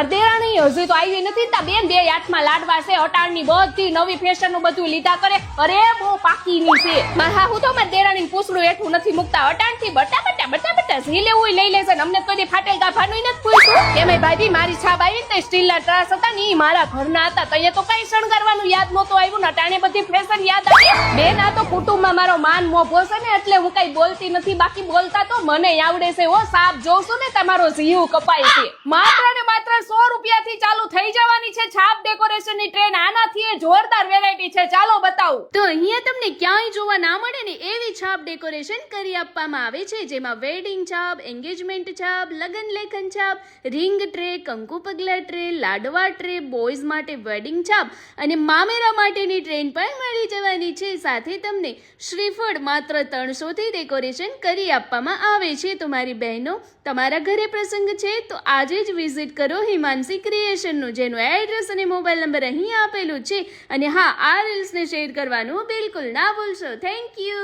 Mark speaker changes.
Speaker 1: દેરાણી હજી તો આવી નથી તા બેન, બે હાથમાં લાડવા છે, અટાણની બધી નવી ફેશન નું બધું લીધા કરે. અરે બહુ પાકીની છે. મારા હું તો મારા દેરાણી પૂછડું હેઠું નથી મુકતા, અટાણ થી બટા બટા બટા બટા ઝી લેવું લઈ લેશે. અમને કોઈ ફાટેલ ગાભાનું નથી પૂછ્યું. એમાં ભાભી મારી છાપ આવી ને સ્ટીલ ના ત્રાસ હતા ને ઈ મારા ઘરના હતા, તો અહીંયા તો કઈ શણગારવાનું યાદ નહોતું આવ્યું ને અટાણે બધી ફેશન યાદ આવી. બેન આ તો કુટુંબમાં મારો માન મોભો છે ને એટલે હું કઈ બોલતી નથી, બાકી બોલતા તો મને આવડે છે. હો સાપ જોઉં છું ને તમારો જીવ કપાય છે. માત્ર ને માત્ર 100 રૂપિયાથી ચાલુ થઈ જવાની છે છાપ ડેકોરેશન ની ટ્રેન. આનાથી એ જોરદાર વેરાયટી છે, ચાલો બતાવું.
Speaker 2: તો અહીંયા તમને ક્યાંય જોવા ના મળે ને એવી છાપ ડેકોરેશન કરી આપવામાં આવે છે, જેમાં વેડિંગ છાપ, એન્ગેજમેન્ટ છાપ, લગ્ન લેખન છાપ, રિંગ ટ્રે, કંકુ પગલા ટ્રે, લાડવા ટ્રે, બોયઝ માટે વેડિંગ છાપ અને મામેરા માટેની ટ્રેન પણ મળી જવાની છે. સાથે તમને શ્રીફળ માત્ર 300 થી ડેકોરેશન કરી આપવામાં આવે છે. તો મારી બહેનો, તમારા ઘરે પ્રસંગ છે તો આજે જ વિઝિટ કરો હિમાંશી ક્રિએશનનું, જેનું એડ્રેસ અને મોબાઈલ નંબર અહીં આપેલું છે. અને હા, આ રીલ્સને શેર કરવાનું બિલકુલ ના ભૂલશો. Thank you.